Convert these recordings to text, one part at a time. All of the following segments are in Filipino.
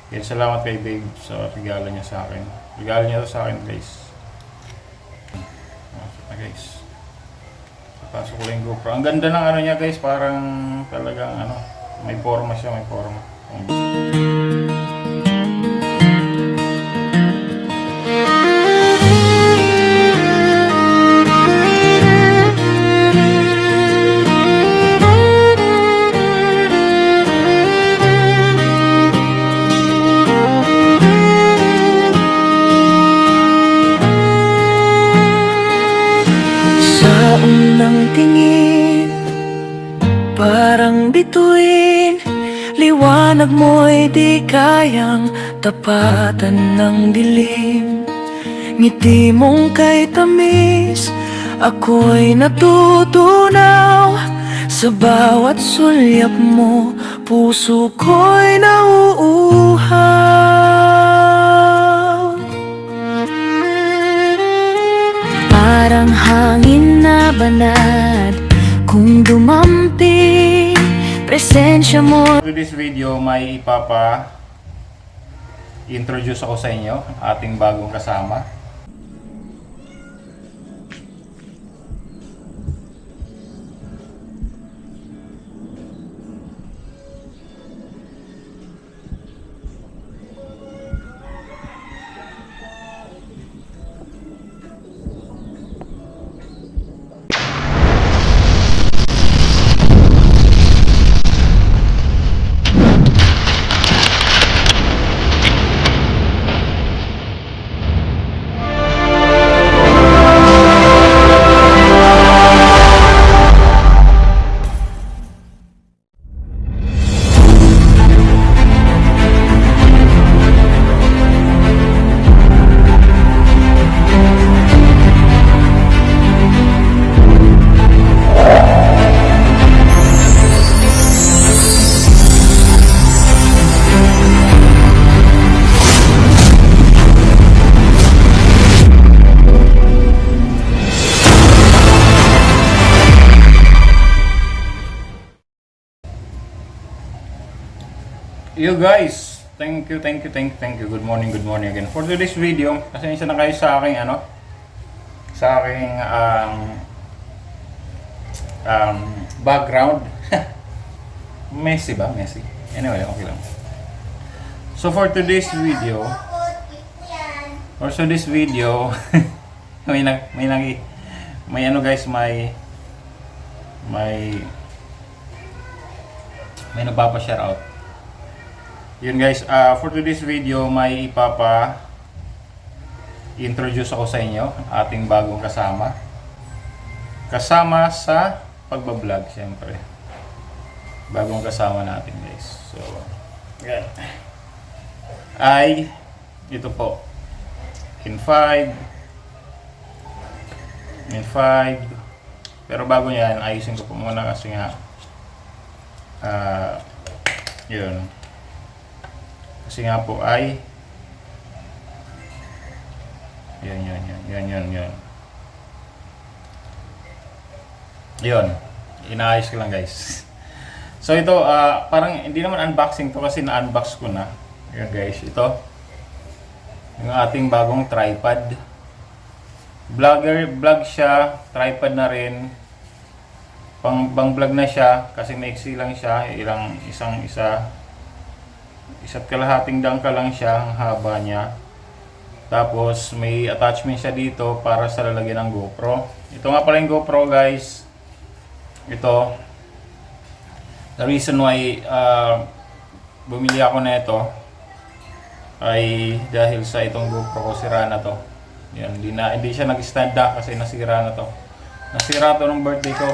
Kaya salamat kay babe sa regalo niya sa akin. Regalo niya to sa akin, guys. Pasok na, guys. Pasok ko lang yung GoPro. Ang ganda ng ano niya, guys. Parang talagang ano, may forma siya, may forma. Sa unang tingin, parang bituin, liwanag mo'y di kayang tapatan ng dilim. Ngiti mong kay tamis, ako'y natutunaw. Sa bawat sulyap mo, puso ko'y nauuhaw. Parang hangin na banad, kung dumampi, presensya mo. To this video, may introduce ako sa inyo, ating bagong kasama. You guys, thank you. Good morning again. For today's video, kasi isa na kayo sa aking background. Messy ba? Messy. Anyway, okay lang. So for today's video, may nagpapa-share out. Yun guys, for today's video, may introduce ako sa inyo, ating bagong kasama. Kasama sa pagbablog, siyempre. Bagong kasama natin guys. So, yan. Ito po. In 5. Pero bago yan, ayusin ko po muna kasi nga, yun. Kasi nga po ay yan. Yun. Inaayos ko lang guys. So ito, parang hindi naman unboxing to kasi na-unbox ko na. Yun guys, ito. Yung ating bagong tripod. Vlog siya, tripod na rin. Pang vlog na siya kasi maiksi lang siya, isa't kalahating dangka lang siya, ang haba niya. Tapos may attachment siya dito para sa lalagyan ng GoPro. Ito nga pala yung GoPro guys. Ito, the reason why bumili ako na ito ay dahil sa itong GoPro ko, sira na to. Yan, hindi siya nag-stand up kasi nasira na to. Nasira to nung birthday ko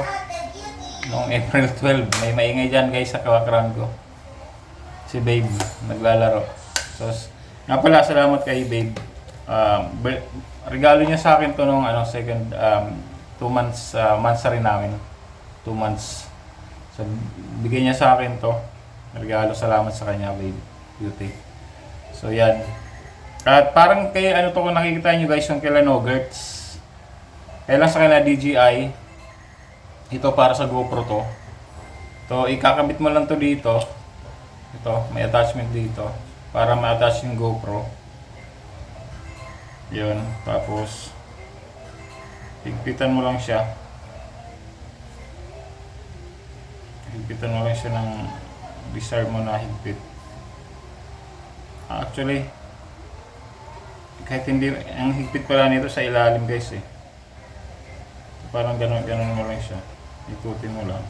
noong April 12. May maingay dyan guys sa background ko. Si babe naglalaro. So nga pala, salamat kay babe. Regalo niya sa akin to nung 2 months rin namin. 2 months. So bigay niya sa akin to. Regalo, salamat sa kanya babe. Beauty. So yan. At parang kay to kung nakikita niyo guys yung kila Nogerts. Kaya lang sa kanila DJI. Ito para sa GoPro to. To ikakabit mo lang to dito. Ito, may attachment dito. para ma-attach yung GoPro. Yun, tapos higpitan mo lang siya. Higpitan mo lang siya ng desired mo na higpit. Actually, kahit hindi, ang higpit pala nito sa ilalim guys eh. Parang ganun mo lang siya. Ikutin mo lang.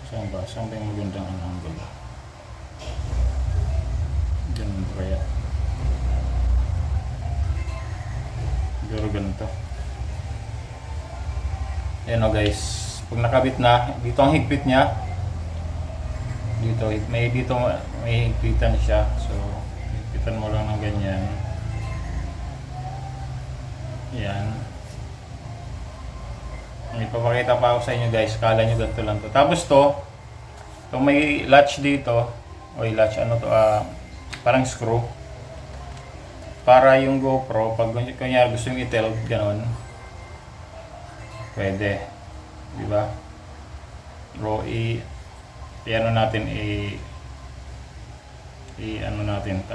Saan ba? Saan ba yung magandang angle? Ganun ba kaya? Siguro ganito. Ayan o guys. Pag nakabit na, dito ang higpit niya. Dito may higpitan siya. So, higpitan mo lang ng ganyan. Yan. May papakita pa ako sa inyo guys. Kala nyo ganito lang to. Tapos to may latch dito. Latch ano to? Parang screw. Para yung GoPro, pag kunyari gusto yung i-tilt, ganon. Pwede. Diba? Bro, i-ano natin, i-ano natin,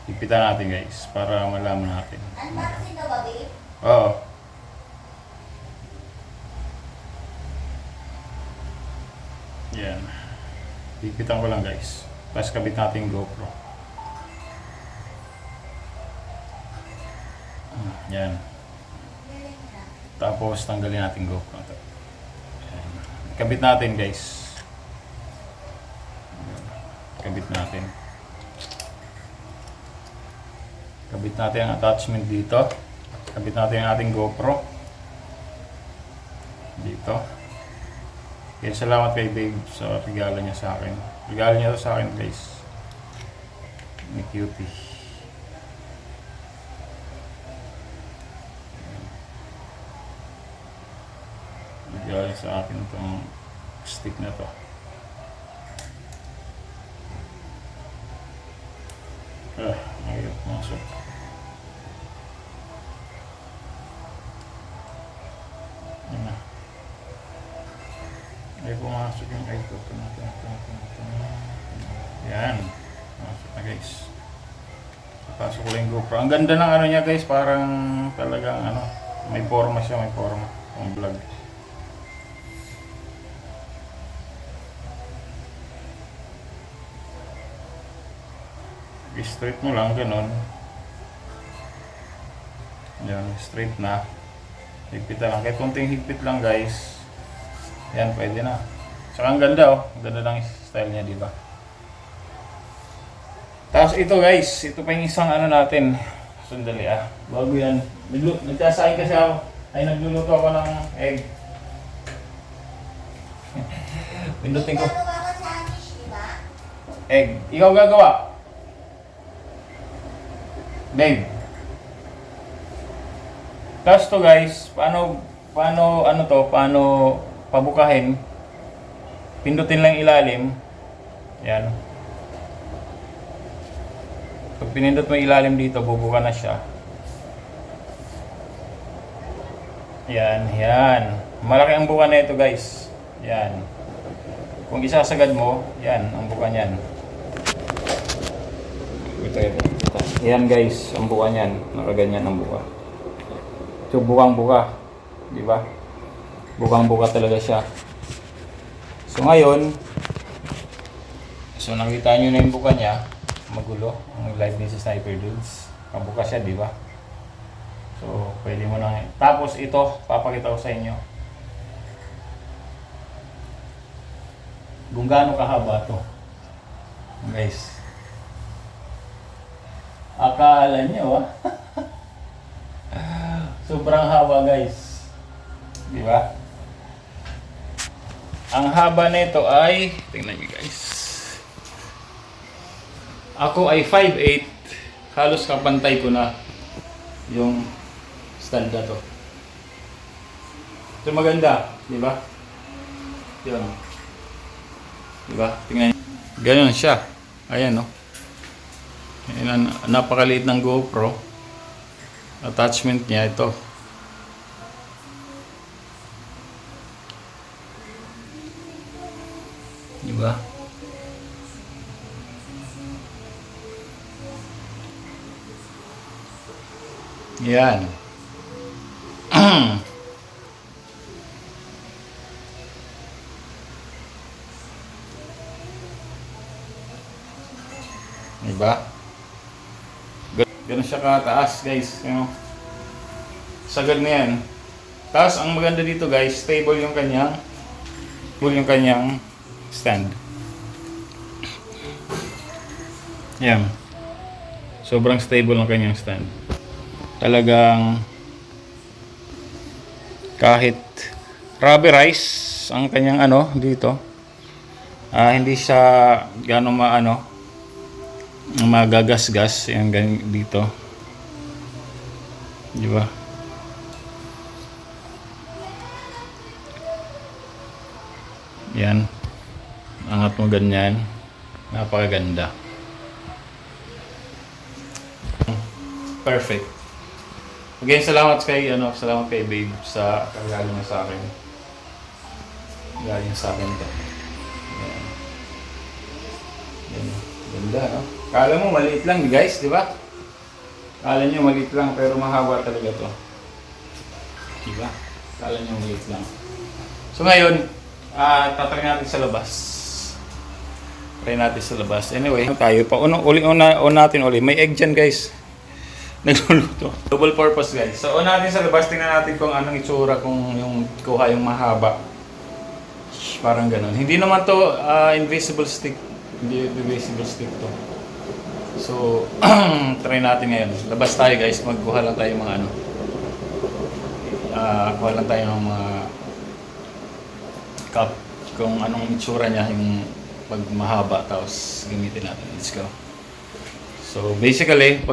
ipitan natin guys, para malaman natin. Unboxing na ba, babe? Oo. Yan. Ipitan ko lang guys. Tapos kabit natin yung GoPro. Yan. Tapos tanggalin natin GoPro. Yan. Kabit natin guys. Kabit natin. Kabit natin ang attachment dito. Kabit natin ang ating GoPro. Dito. Kaya salamat kay babe sa regalo niya sa akin. Regalo niya to sa akin guys. May cutie. Regalo niya sa akin itong stick na to. Ayun, masok. Yan na. Ay, pumasok yung ito. Yan. Pumasok na guys. Pasok ko lang yung GoPro. Ang ganda ng ano niya guys. Parang talagang ano. May forma siya. May forma. Ang vlog. Straight mo lang. Ganon. Yan. Straight na. Higpit lang. Kahit konting higpit lang guys. Yan, pwede na. Saka ang ganda oh. Ang ganda ng style niya, di ba? Tapos ito guys, ito pa yung isang ano natin. Sandali bago yan. Nagsasain kasi ako. Ay, nagluluto ako ng egg. Pindutin ko. Gagawa ka sandwich, di ba? Egg. Ikaw gagawa. Babe. Tapos to guys, paano pabukahin, pindutin lang ilalim. Yan. Pag pinindot mo ilalim dito, bubuka na siya. Yan. Malaki ang buka na ito guys. Yan. Kung isasagad mo, yan ang buka niyan. Ito. Yan guys, ang buka niyan. Nakaganyan ang buka. So bukang-buka, di ba? Bukang-buka talaga siya. So ngayon, nakita nyo na yung buka niya. Magulo. Ang live ni si Sniper Dudes. Mabuka siya, di ba? So, pwede mo lang. Tapos ito, papakita ko sa inyo. Kung gaano kahaba to. Guys. Akala nyo sobrang haba guys. Di ba? Ang haba nito ay, tingnan niyo guys. Ako ay 5'8". Halos kapantay ko na yung stand na to. Ito maganda, di ba? Yun. Di ba? Tingnan niyo. Ganyan siya. Ayan, no? Ayan, napakaliit ng GoPro. Attachment niya ito. Di ba? Yan. Diba? Ganun siya kataas, guys. You know? Sagad na yan. Tapos, ang maganda dito, guys, stable yung kanyang stand. Yan. Sobrang stable ng kanyang stand. Talagang kahit rubberized ang kanyang dito, hindi siya gano'ng magagasgas yung dito. Di ba? Yan. Angat mo ganyan. Napakaganda. Perfect. Again, salamat kay babe sa regalo niya sa akin. Galing sa akin ito. Yan. Yan. Ganda, no? Kala mo maliit lang, guys, di ba? Kala niyo maliit lang, pero mahaba talaga to. Di ba? Kala niyo maliit lang. So ngayon, tatry natin sa labas. Try natin sa labas. Anyway, tayo pa. Natin uli. May egg dyan, guys. Nagluluto. Double purpose, guys. So, natin sa labas. Tingnan natin kung anong itsura kung yung kuha yung mahaba. Parang ganun. Hindi naman to invisible stick. Hindi invisible stick to. So, try natin ngayon. Labas tayo, guys. Magkuha lang tayo mga kuha lang tayo ng mga cup. Kung anong itsura niya yung pag mahaba. Tapos, gamitin natin. Let's go. So, basically,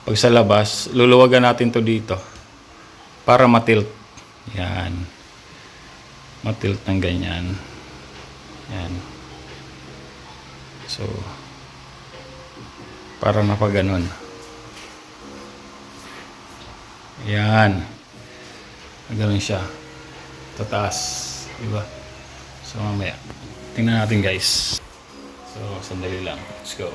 pag sa labas, luluwagan natin to dito para matilt. Yan. Matilt ng ganyan. Yan. So, para napaganon. Yan. Ganun siya. Tataas. Diba? So, mamaya. Tingnan natin, guys. So, sandali lang. Let's go.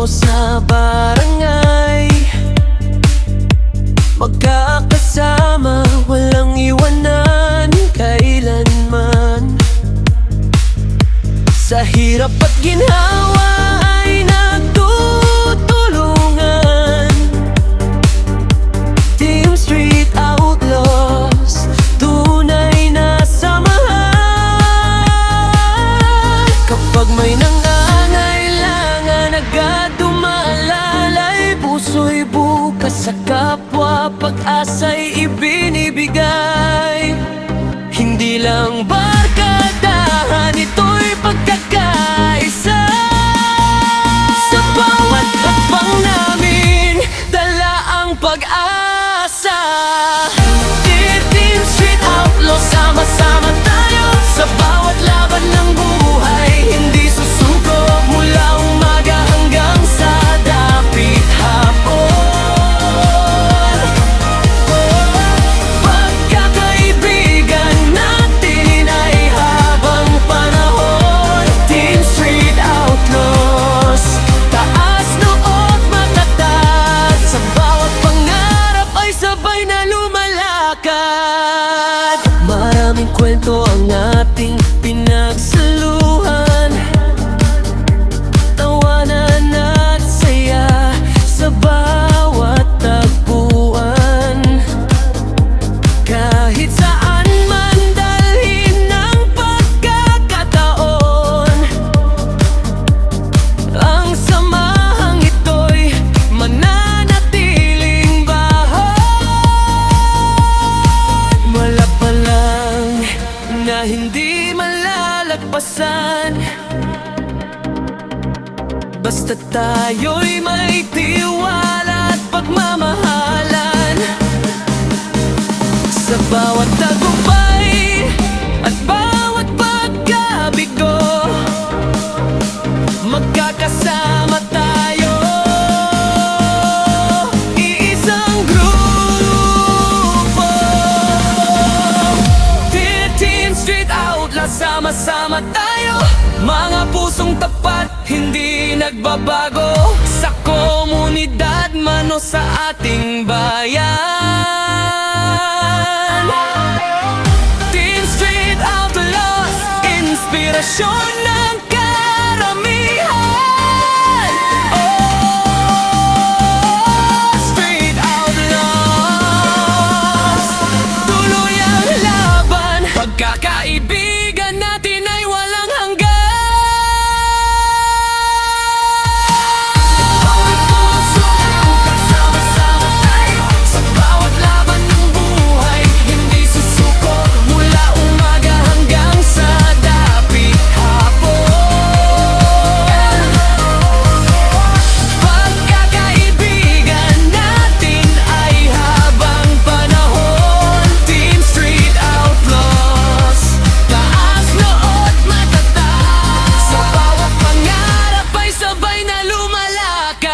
Sa barangay magkakasama, walang iwanan kailanman. Sa hirap at ginhawa ay nagtutulungan. Team Street Outlaws, tunay na samahan. Kapag may nangangailangan, agad dumalalay. Puso'y bukas sa kapwa, pag-asa'y ibinibigay. Hindi lang barkadahan, ito'y pagkakaisa. Sa bawat hakbang namin, dala ang pag-asa. Team Street Outlaws, sama-sama tayo. Sa bawat laban ng buhay, hindi susuko. Mula umaga hanggang sa dapit hapon. Pagkakaibigan natin ay habang panahon. Team Street Outlaws, taas loob matatag. Sa bawat pangarap ay sabay na lumalakad. Maraming kwento ang ating pinagsaluhan, tawanan at saya sa bawat tagpuan. Kahit saan man dalhin ng pagkakataon, ang samahang ito'y mananatiling bahon. Wala pa lang na hindi malalagpasan. Basta tayo'y may tiwala at pagmamahalan. Sa bawat tagumpay at bawat pagkabigo, magkakasama tayo, iisang grupo. Team Street Outlaw, sama-sama tayo, mga pusong tapat, hindi nagbabago. Sa komunidad man o sa ating bayan. Team Street Outlaws, inspirasyon ng karamihan. Oh, Street Outlaws, tuloy ang laban, pagkakaibigan natin ay walang hanggan. Bawat puso, kasama-sama tayo, sa bawat laban ng buhay, hindi susuko, mula umaga hanggang sa dapit hapon. Pagkakaibigan natin ay habang panahon. Team Street Outlaws, taas noot matatag, sa bawat pangarap ay sabay na lumalakad.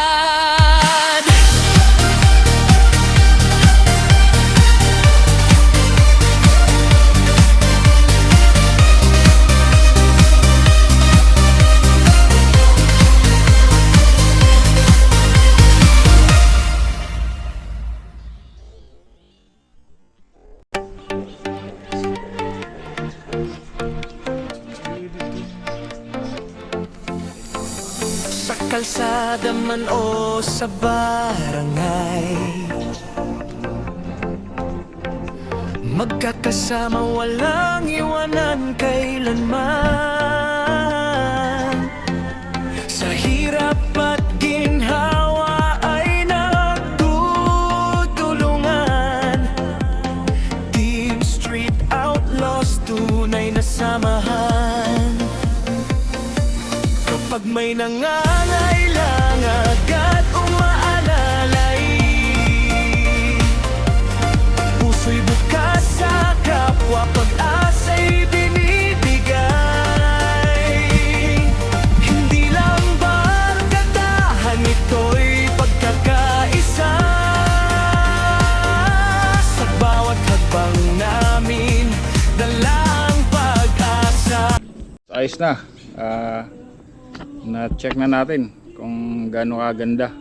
Sa kalsada man o sa barangay, magkakasama, walang iwanan kailanman. Sa hirap at ginhawa ay nagtutulungan. Team Street Outlaws, tunay na samahan. Kapag may nangangailang, agad umaalalay, puso'y bukas sa kapwa, pag-asa'y binibigay. Hindi lang barkadahan, ito'y pagkakaisa. Sa bawat hakbang namin, dala ang pag-asa. Ayos na. Na-check na natin kung gaano kaganda.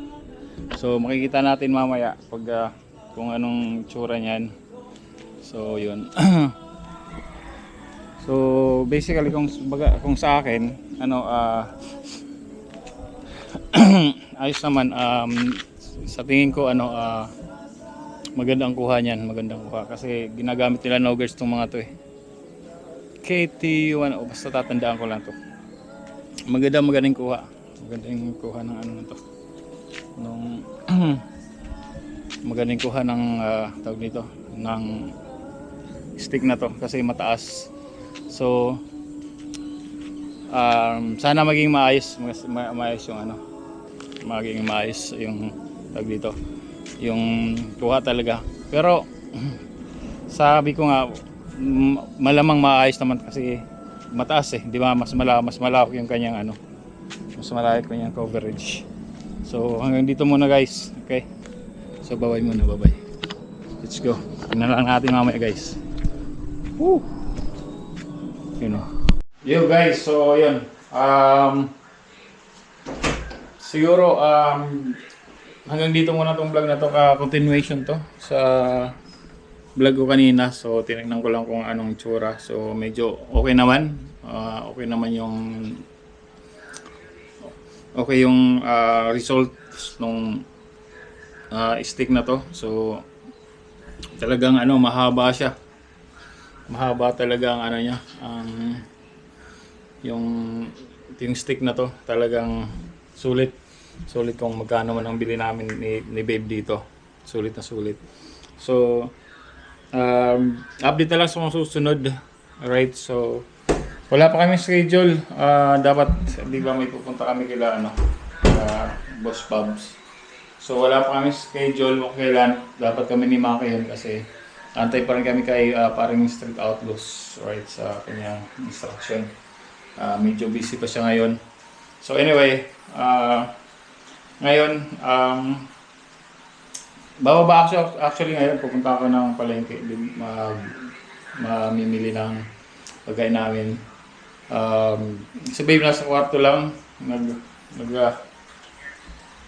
So makikita natin mamaya pag kung anong tsura niyan. So yun. So basically kung sa akin ayos naman, sa tingin ko magandang kuha niyan, magandang kuha kasi ginagamit nila Noggers tong mga to eh. KT1, basta tatandaan ko lang to. Magandang kuha. Magandang kuha ng ano na to. Nung magandang kuha ng tawag nito, ng stick na to kasi mataas. So sana maging maayos yung maging maayos yung tawag dito. Yung kuha talaga. Pero sabi ko nga malamang maayos naman kasi mataas eh, di ba? Mas malawak yung kanyang mas malawak yung kanyang coverage. So hanggang dito muna guys. Okay. So bye muna, bye. Let's go. Tingnan lang natin mamaya guys. Woo. Yo guys, so yun. Siguro hanggang dito muna tong vlog na to, continuation to sa vlog ko kanina. So tinignan ko lang kung anong tsura. So medyo okay naman. Okay naman yung results nung stick na to. So talagang mahaba siya. Mahaba talaga ang niya. Yung stick na to talagang sulit. Sulit kung magkano man ang bili namin ni Babe dito. Sulit na sulit. So update na lang sa mga susunod. Alright, so wala pa kami schedule. Dapat, di ba may pupunta kami Boss Bobs. So wala pa kami schedule kung kailan dapat kami ni Maki yun kasi antay pa rin kami kay paring Street Outlaws, right, sa kanyang instruction. Medyo busy pa siya ngayon. So anyway, ngayon, bababa actually ngayon, pupunta ako ng palengke, mamimili ng pagkain namin. Si Babe nasa kwarto lang,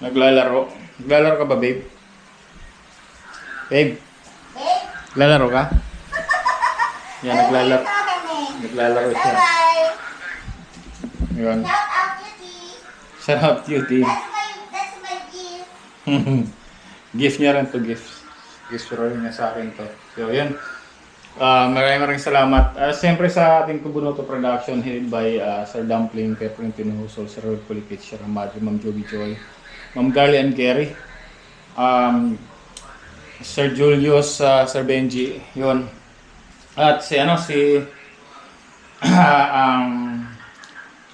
naglalaro. Naglalaro ka ba, Babe? Babe? Babe, Naglalaro ka? Yan, naglalaro. ito kami. Naglalaro siya. Bye-bye. Yun. Shout out, cutie. Shout out, cutie. That's my gift. Gift niya rin to, gifts. Gift rin niya sa akin to. So, yun. Maraming salamat. Siyempre sa ating Kubunoto Production, headed by Sir Dumpling, Peppermint Pinahusol, Sir Rod Pulikit, Sir Ramadri, Ma'am Joby Joy, Ma'am Garly and Gary, Sir Julius, Sir Benji, yun. At si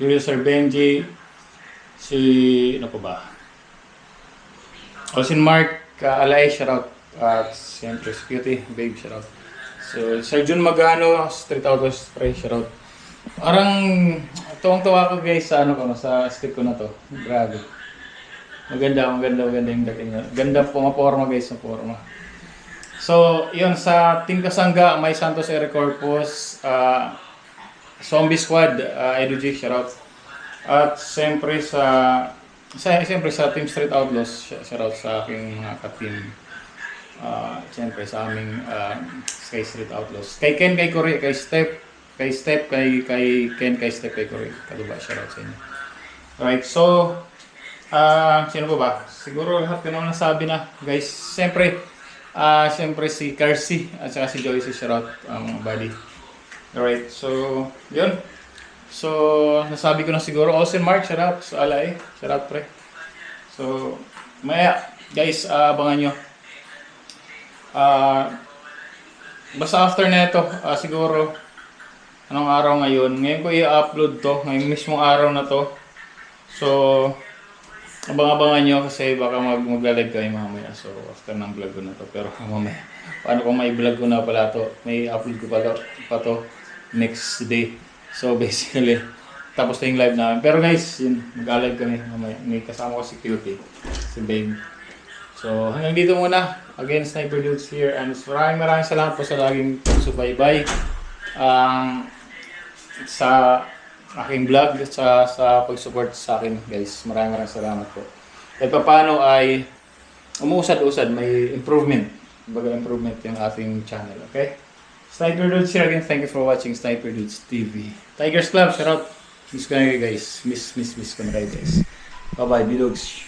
Julius, Sir Benji, si ano pa ba? Olsin Mark, Alay, shoutout. At siyempre si Cutie, Babe, shoutout. So, Sir Jun Magano, Street Outlaws, shoutout. Parang tuwang-tuwa ko guys sa sa stick ko na to. Grabe. Maganda yung dating niya. Ganda pumaporma guys, na forma. So, yun sa Team Kasangga, may Santos Eric Corpus, Zombie Squad, Edu G, shoutout. At siyempre sa Team Street Outlaws, shoutout sa aking mga ka-team. Siyempre sa aming Sky Street Outlaws. Kay Ken, kay Cory, kay Step, kay Ken, kay Step, kay Cory. Kaduba, shoutout sa inyo. Alright, so, sino ba? Siguro lahat ko naman nasabi na. Guys, siyempre si Carcy at saka si Joyce, shoutout ang buddy. Alright, so, yun. So, nasabi ko na siguro. Austin Mark, shoutout sa Alay. Shoutout pre. So, maya, guys, abangan nyo. Basta after neto, siguro, anong araw ngayon? Ngayon ko i-upload to, ngayong mismong araw na to. So, abang-abangan nyo kasi baka mag-live kayo mamaya. So, after ng vlog ko na to. Pero mamaya, paano kung may vlog ko na pala to? May upload ko pa to next day. So, basically, tapos na yung live namin. Pero guys, yun, mag-live kami mamaya. May kasama ko si Cutie, si Babe. So, hanggang dito muna. Again, Sniper Dudes here. And maraming salamat po sa laging subaybay sa aking vlog, sa pag-support sa akin, guys. Maraming salamat po. At paano ay umuusad-usad, may improvement. Baga improvement yung ating channel, okay? Sniper Dudes here again. Thank you for watching Sniper Dudes TV. Tigers Club, shout out. Miss ko na kayo, guys. Miss ko na kayo, guys. Bye-bye, B-Dogs.